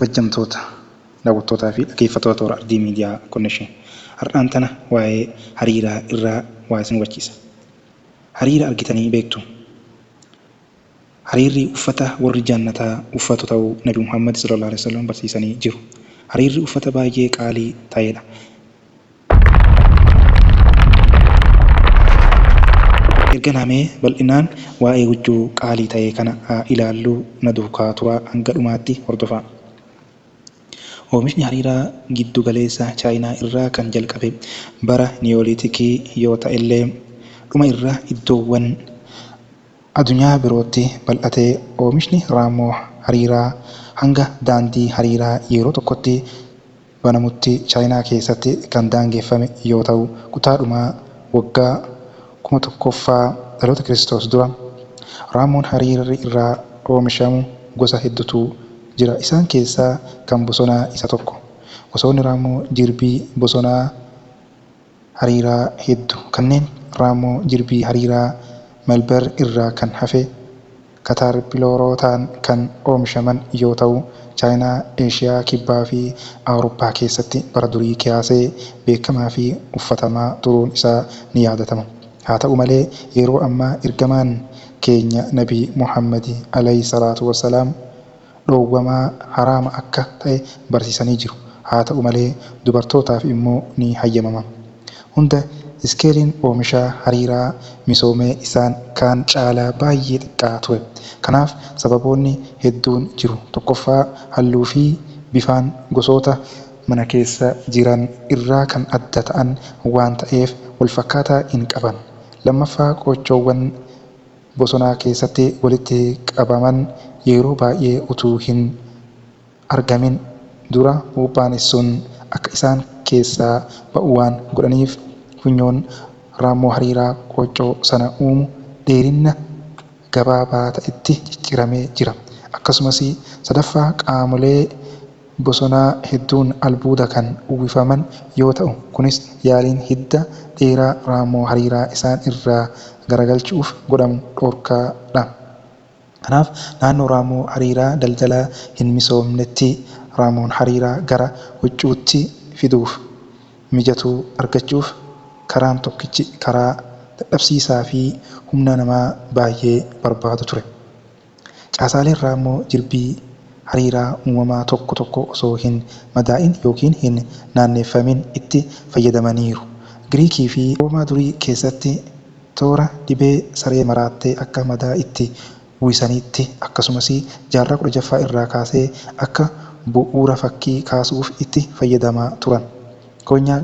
kabajamtoota daawwattootaa fi dhaggeeffattoota toora ardii miidiyaa konnekshin. Har'aan tana waa'ee hariiraa irraa waa isin hubachiisa. Hariira argitanii beektu? Hariirri uffata warri jannataa uffatu ta'uu Nabi Muhammad sallallahu alaihi wasallam barsiisanii jiru. Hariirri uffata baay'ee qaalii ta'edha. Erga namee bal'inaan waa'ee huccuu qaalii ta'e kana ilaalluu na duukaa turaa hanga dhumaatti hordofaa. Oomishni hariiraa giddu galeessa Chaayinaa irraa kan jalqabe bara Niyooliitikii yoo ta'ellee dhuma irraa iddoowwan addunyaa birootti bal'atee oomishni raammoo hariiraa hanga daandii hariiraa yeroo tokkotti banamutti Chaayinaa keessatti kan daangeffame yoo ta'u kutaadhuma waggaa 1000ffaa dhaloota Kiristoos dura. Raammoon hariirri irraa oomishamu gosa hedduutu jira. Isaan keessaa kan bosonaa isa tokko. Gosoonni raammoo jirbii bosonaa hariiraa hedduu kanneen raammoo jirbii hariiraa Melbar irraa kan hafe katarpiloorotaan kan oomishaman yoo ta'u Chaayinaa, Eeshiyaa kibbaa fi Awurooppaa keessatti bara durii kaasee beekamaa fi uffatamaa turuun isaa ni yaadatama. Haa ta'u malee yeroo ammaa ergamaan keenya Nabii Muhammad alayhi salaatu wassalaam dhoowwamaa haraama akka ta'e barsiisanii jiru. Haa ta'u malee dubartootaaf immoo ni hayyamama. Hunda iskeeliin oomishaa hariiraa misoomee isaan kaan caalaa baay'ee xiqqaa ture. Kanaaf sababoonni hedduun jiru. Tokkoffaa halluu fi bifaan gosoota mana keessa jiran irraa kan adda ta'an waan ta'eef walfakkaataa hin qaban. Lammaffaa qochoowwan bosonaa keessatti walitti qabaman yeroo baay'ee utuu hin argamin dura buuphaan sun akka isaan keessaa ba'u waan godhaniif funyoon raammoo hariiraa qochoo sana uumu dheerina gabaabaa ta'etti cicciramee jira. Akkasumas sadaffaa qaamolee bosonaa hedduun albuuda kan uwwifaman yoo ta'u kunis yaaliin hidda dheeraa raammoo hariiraa isaan irraa garagalchuuf godhamu dhorkaadha. Kanaaf naannoo raammoo hariiraa daldalaa hin misoomnetti raammoon hariiraa gara huccuutti fiduuf mijatuu argachuuf karaan tokkichi karaa dadhabsiisaa fi humna namaa baay'ee barbaadu ture. Caasaaleen raammoo jirbii hariiraa uumamaa tokko tokko osoo hin madaa'in yookiin hin naanneeffamin itti fayyadamaniiru. Giriikii fi Roomaa durii keessatti toora dibee saree maraattee akka madaa itti uwwisaniitti akkasumas jaarraa 16ffaa irraa kaasee akka bu'uura fakkii kaasuuf itti fayyadamaa turan. Koonyaa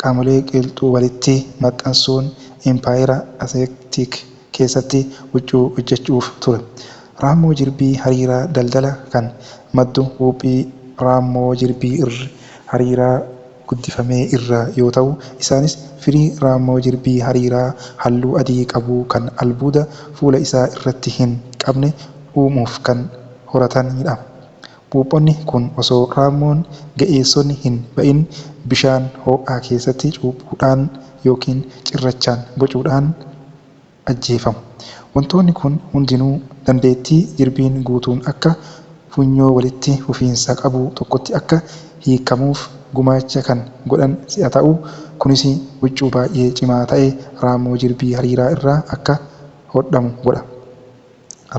qaamolee qilxuu walitti maxxansuun impaayera Aseektik keessatti huccuu hojjechuuf ture. Raammoo jirbii hariiraa daldala kan maddu buuphii raammoo jirbii hariiraa guddifamee irraa yoo ta'u isaanis firii raammoo jirbii hariiraa halluu adii qabu kan albuuda fuula isaa irratti hin qabne uumuuf kan horatanidha. Buuphonni kun osoo raammoon ga'eessonni hin ba'in bishaan ho'aa keessatti cuuphuudhaan yookiin cirrachaan bocuudhaan ajjeefamu. Wantoonni kun hundinuu dandeettii jirbiin guutuun akka funyoo walitti fufiinsa qabu tokkotti akka hiikamuuf gumaacha kan godhan si'a ta'u kunis huccuu baay'ee cimaa ta'e raammoo jirbii hariiraa irraa akka hodhamu godha.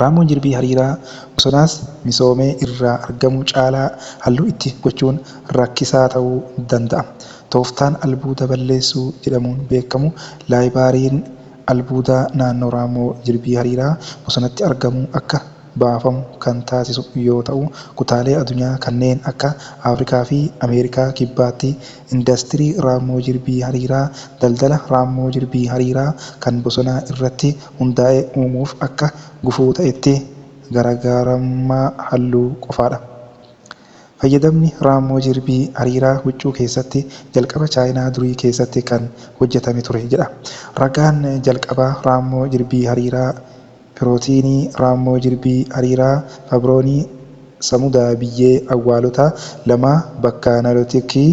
Raammoon jirbii hariiraa bosonaas misoomee irraa argamu caalaa halluu itti gochuun rakkisaa ta'uu danda'a. Tooftaan albuuda balleessuu jedhamuun beekamu laayibaariin albuudaa naannoo raammoo jirbii hariiraa bosonatti argamu akka baafamu kan taasisu yoo ta'u kutaalee addunyaa kanneen akka Afrikaa fi Ameerikaa kibbaatti indaastirii raammoo jirbii hariiraa daldala raammoo jirbii hariiraa kan bosonaa irratti hundaa'e uumuuf akka gufuu ta'etti garaagarummaa halluu qofaadha. Fayyadamni raammoo jirbii hariiraa huccuu keessatti jalqaba Chaayinaa durii keessatti kan hojjetame ture jedha. Ragaan jalqabaa raammoo jirbii hariiraa pirootiinii raammoo jirbii hariiraa fabroonii samudaa biyyee awwaalota lama bakka naayilootikii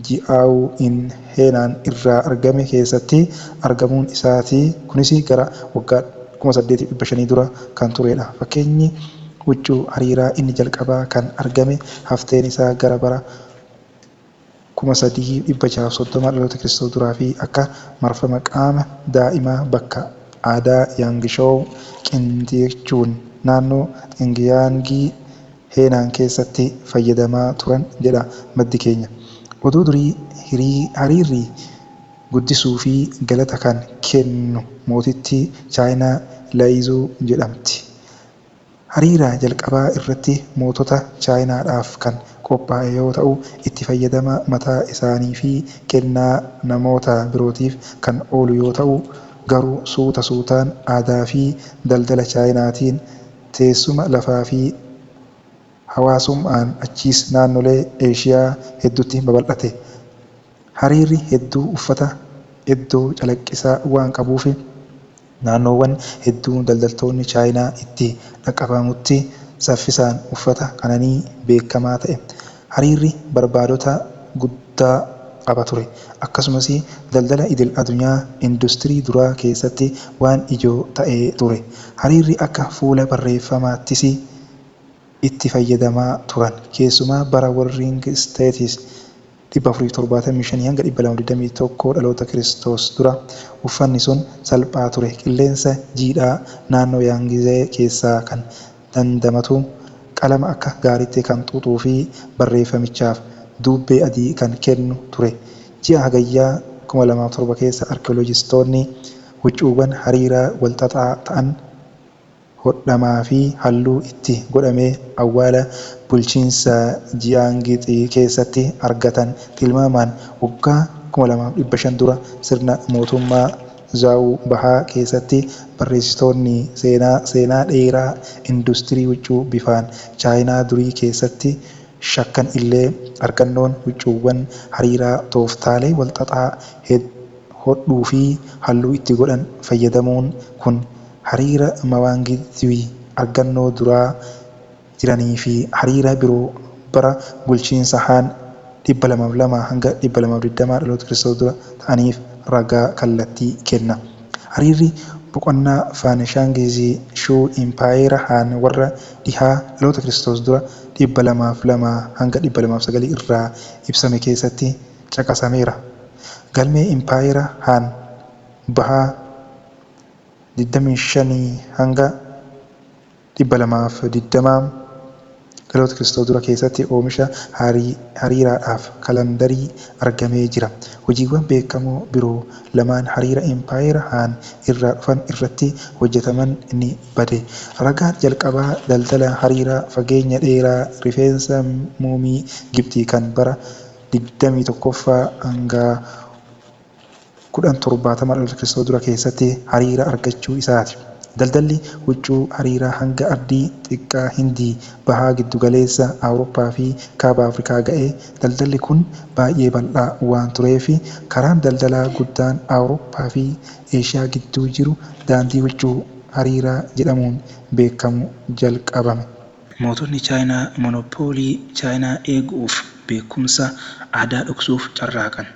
ji'aawu in heenaan irraa argame keessatti argamuun isaati. Kunis gara waggaa 1800 dura kan turedha. Fakkeenyi huccuu hariiraa inni jalqabaa kan argame hafteen isaa gara bara 3630 dhaloota Kiristoos duraa fi akka marfama qaama daa'imaa bakka aadaa Yaangshaaw qindeeffachuun naannoo Xinjiyaangii Heenaan keessatti fayyadamaa turan jedha maddi keenya. Oduu durii hariirri guddisuu fi galata kan kennu mootittii Chaayinaa Laayizuu jedhamti. Hariira jalqabaa irratti mootota Chaayinaadhaaf kan qophaa'e yoo ta'u, itti fayyadama mataa isaanii fi kennaa namoota birootiif kan oolu yoo ta'u, garuu suuta suutaan aadaa fi daldala Chaayinaatiin teessuma lafaa fi hawaasummaan achiis naannolee Eeshiyaa hedduutti babal'ate. Hariirri hedduu uffata iddoo calaqqisaa waan qabuuf naannoowwan hedduu daldaltoonni Chaayinaa itti dhaqqabamutti saffisaan uffata kananii beekamaa ta'e. Hariirri barbaadota guddaa qaba ture. Akkasumas daldala idil addunyaa industirii duraa keessatti waan ijoo ta'ee ture. Hariirri akka fuula barreeffamaattis itti fayyadamaa turan. Keessumaa bara Warring States 475 hanga 221 dhaloota Kiristoos dura uffanni sun salphaa ture. Qilleensa jiidhaa naannoo Yaangizee keessaa kan dandamatu, qalama akka gaariitti kan xuuxuu fi barreeffamichaaf dubbee adii kan kennu ture. Ji'a Hagayyaa 2007 keessa arkeoloojistoonni huccuuwwan hariiraa walxaxaa ta'an hodhamaa fi halluu itti godhamee awwaala bulchiinsa Ji'aangixii keessatti argatan tilmaamaan waggaa 2500 dura sirna mootummaa Zaawuu Bahaa keessatti barreessitoonni seenaa dheeraa industirii huccuu bifaan Chaayinaa durii keessatti shakkan illee argannoon huccuuwwan hariiraa tooftaalee walxaxaa hodhuu fi halluu itti godhan fayyadamuun kun hariira Mawaangittii argannoo duraa jiranii fi hariira biroo bara bulchiinsa Han 202 hanga 220 dhaloota Kiristoos dura ta'aniif ragaa kallattii kenna. Hariirri boqonnaa Faanshaangizii Shuu Impaayera Han warra dhihaa dhaloota Kiristoos dura 202 hanga 209 irraa ibsame keessatti caqasameera. Galmee Impaayera Han Bahaa 25 hanga 220 dhaloota Kiristoos dura keessatti oomisha hariiraadhaaf kalandarii argamee jira. Hojiiwwan beekamoo biroo lamaan hariira Impaayera Han irraa dhufan irratti hojjetaman ni bade. Ragaan jalqabaa daldala hariiraa fageenya dheeraa rifeensa muumii Gibxii kan bara 21ffaa hanga 1070 dhaloota Kiristoos dura keessatti hariira argachuu isaati. Daldalli huccuu hariiraa hanga ardii xiqqaa Hindii, bahaa giddugaleessa Awurooppaa fi kaaba Afrikaa ga'e. Daldalli kun baay'ee bal'aa waan tureef karaan daldalaa guddaan Awurooppaa fi Eeshiyaa gidduu jiru daandii huccuu hariiraa jedhamuun beekamu jalqabame. Mootonni Chaayinaa monoppoolii Chaayinaa eeguuf beekumsa aadaa dhoksuuf carraaqan.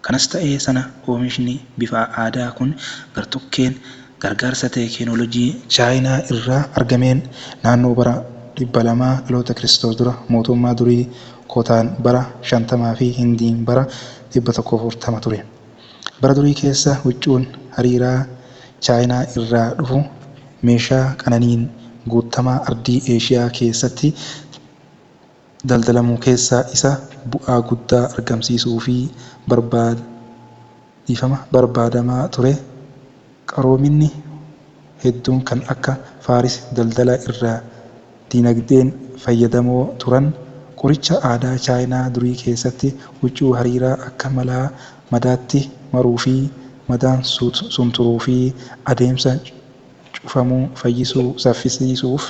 Kanas ta'ee sana oomishni bifa aadaa kun gartokkeen gargaarsa teekinooloojii Chaayinaa irraa argameen naannoo bara 200 dhaloota Kiristoos dura mootummaa durii Kootaan bara 50 fi Hindiin bara 140 ture. Bara durii keessa huccuun hariiraa Chaayinaa irraa dhufu meeshaa qananiin guutamaa ardii Eeshiyaa keessatti daldalamu keessaa isa bu'aa guddaa argamsiisuu fi barbaadamaa ture. Qaroominni hedduun kan akka Faaris daldala irraa dinagdeen fayyadamoo turan. Qoricha aadaa Chaayinaa durii keessatti huccuu hariiraa akka madaatti maruu fi madaan sumturuu fi adeemsa cufamuu fayyisuu saffisiisuuf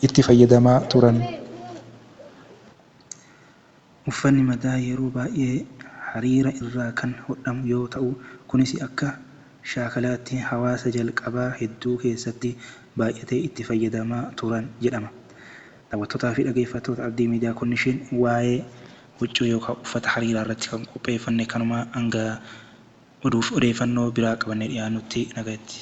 itti fayyadamaa turan. Uffanni madaa yeroo baay'ee hariira irraa kan hodhamu yoo ta'u, kunis akka shaakalaatti hawaasa jalqabaa hedduu keessatti baay'atee itti fayyadamaa turan jedhama. Daawwattootaa fi dhaggeeffattoota Abdii Miidiyaa Konnekshin waa'ee huccuu yookaan uffata hariiraa irratti kan qopheeffanne kanuma hanga oduuf odeeffannoo biraa qabannee dhiyaannutti nagaatti.